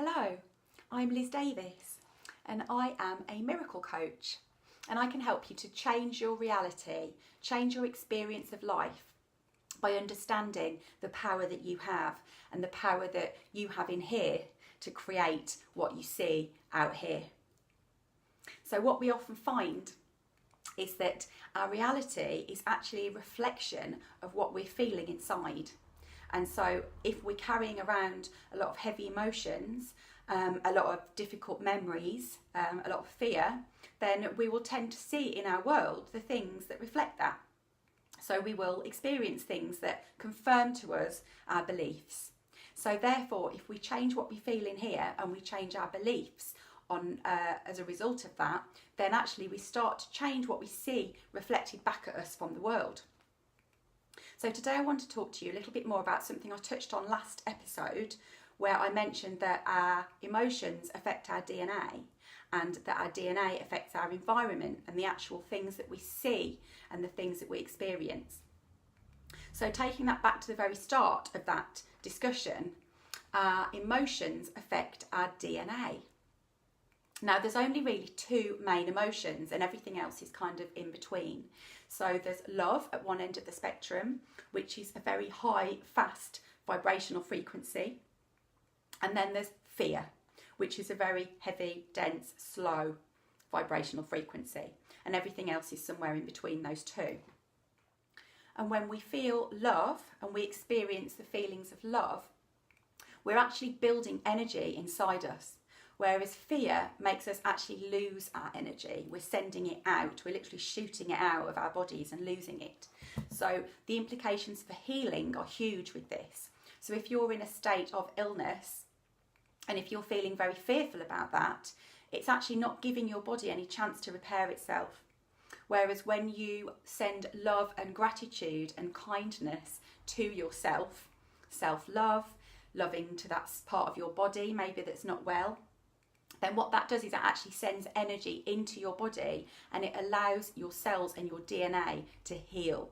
Hello, I'm Liz Davis and I am a miracle coach, and I can help you to change your reality, change your experience of life by understanding the power that you have and the power that you have in here to create what you see out here. So what we often find is that our reality is actually a reflection of what we're feeling inside. And so if we're carrying around a lot of heavy emotions, a lot of difficult memories, a lot of fear, then we will tend to see in our world the things that reflect that. So we will experience things that confirm to us our beliefs. So therefore, if we change what we feel in here and we change our beliefs on as a result of that, then actually we start to change what we see reflected back at us from the world. So today I want to talk to you a little bit more about something I touched on last episode, where I mentioned that our emotions affect our DNA and that our DNA affects our environment and the actual things that we see and the things that we experience. So taking that back to the very start of that discussion, our emotions affect our DNA. Now, there's only really two main emotions and everything else is kind of in between. So there's love at one end of the spectrum, which is a very high, fast vibrational frequency. And then there's fear, which is a very heavy, dense, slow vibrational frequency. And everything else is somewhere in between those two. And when we feel love and we experience the feelings of love, we're actually building energy inside us. Whereas fear makes us actually lose our energy. We're sending it out. We're literally shooting it out of our bodies and losing it. So the implications for healing are huge with this. So if you're in a state of illness and if you're feeling very fearful about that, it's actually not giving your body any chance to repair itself. Whereas when you send love and gratitude and kindness to yourself, self-love, loving to that part of your body maybe that's not well, then what that does is it actually sends energy into your body and it allows your cells and your DNA to heal.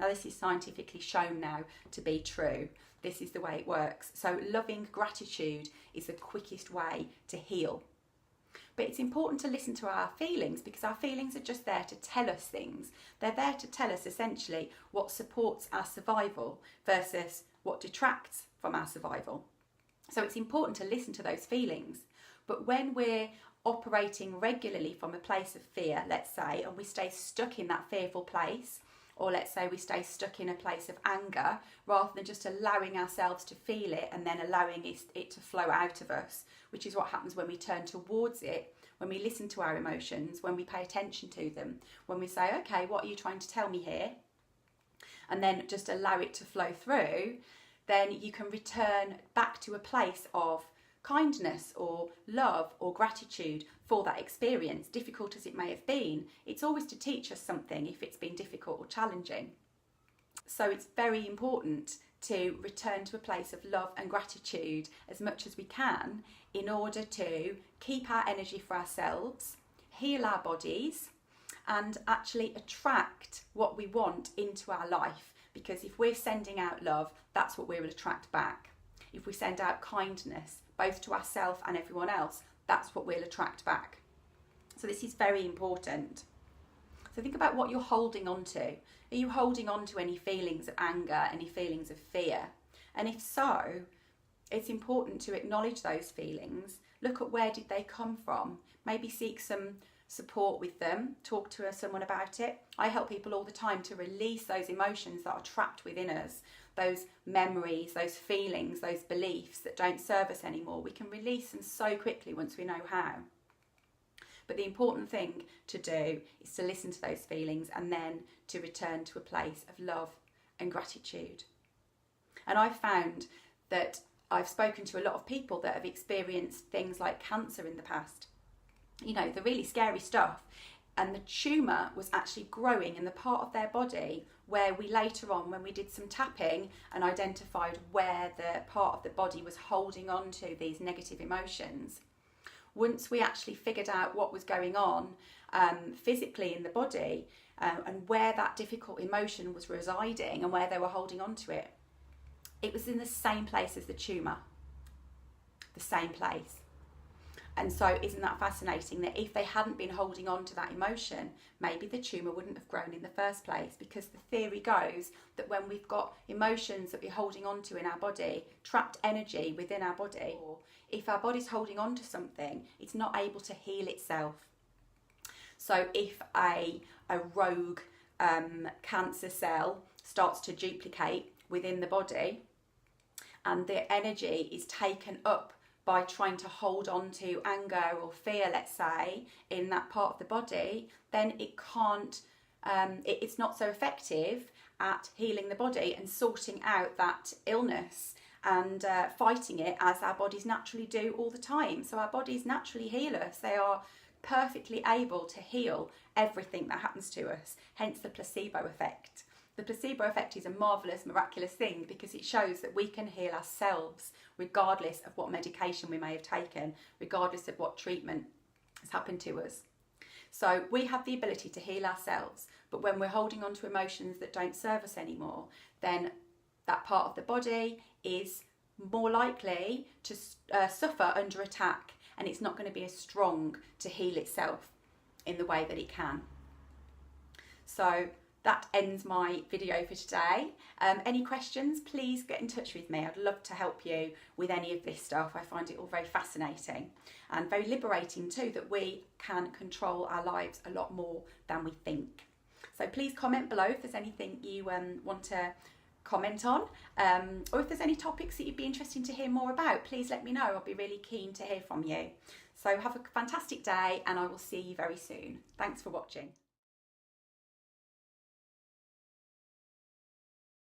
Now, this is scientifically shown now to be true. This is the way it works. So loving gratitude is the quickest way to heal. But it's important to listen to our feelings because our feelings are just there to tell us things. They're there to tell us essentially what supports our survival versus what detracts from our survival. So it's important to listen to those feelings. But when we're operating regularly from a place of fear, let's say, and we stay stuck in that fearful place, or let's say we stay stuck in a place of anger, rather than just allowing ourselves to feel it and then allowing it to flow out of us, which is what happens when we turn towards it, when we listen to our emotions, when we pay attention to them, when we say, okay, what are you trying to tell me here? And then just allow it to flow through, then you can return back to a place of kindness or love or gratitude for that experience, difficult as it may have been. It's always to teach us something if it's been difficult or challenging. So it's very important to return to a place of love and gratitude as much as we can in order to keep our energy for ourselves, heal our bodies, and actually attract what we want into our life. Because if we're sending out love, that's what we will attract back. If we send out kindness, both to ourselves and everyone else, that's what we'll attract back. So this is very important. So think about what you're holding on to. Are you holding on to any feelings of anger, any feelings of fear? And if so, it's important to acknowledge those feelings. Look at where did they come from. Maybe seek some support with them. Talk to someone about it. I help people all the time to release those emotions that are trapped within us. Those memories, those feelings, those beliefs that don't serve us anymore. We can release them so quickly once we know how. But the important thing to do is to listen to those feelings and then to return to a place of love and gratitude. And I've found that I've spoken to a lot of people that have experienced things like cancer in the past. You know, the really scary stuff. And the tumour was actually growing in the part of their body where we later on, when we did some tapping and identified where the part of the body was holding on to these negative emotions, once we actually figured out what was going on physically in the body and where that difficult emotion was residing and where they were holding on to it, it was in the same place as the tumour. the same place. And so isn't that fascinating that if they hadn't been holding on to that emotion, maybe the tumour wouldn't have grown in the first place, because the theory goes that when we've got emotions that we're holding on to in our body, trapped energy within our body, or if our body's holding on to something, it's not able to heal itself. So if a rogue cancer cell starts to duplicate within the body and the energy is taken up by trying to hold on to anger or fear, let's say, in that part of the body, then it can't, it's not so effective at healing the body and sorting out that illness and fighting it as our bodies naturally do all the time. So our bodies naturally heal us. They are perfectly able to heal everything that happens to us, hence the placebo effect. The placebo effect is a marvellous, miraculous thing because it shows that we can heal ourselves regardless of what medication we may have taken, regardless of what treatment has happened to us. So we have the ability to heal ourselves, but when we're holding on to emotions that don't serve us anymore, then that part of the body is more likely to suffer under attack, and it's not going to be as strong to heal itself in the way that it can. So that ends my video for today. Any questions, please get in touch with me. I'd love to help you with any of this stuff. I find it all very fascinating and very liberating too, that we can control our lives a lot more than we think. So please comment below if there's anything you want to comment on, or if there's any topics that you'd be interested to hear more about, please let me know. I'll be really keen to hear from you. So have a fantastic day, and I will see you very soon. Thanks for watching.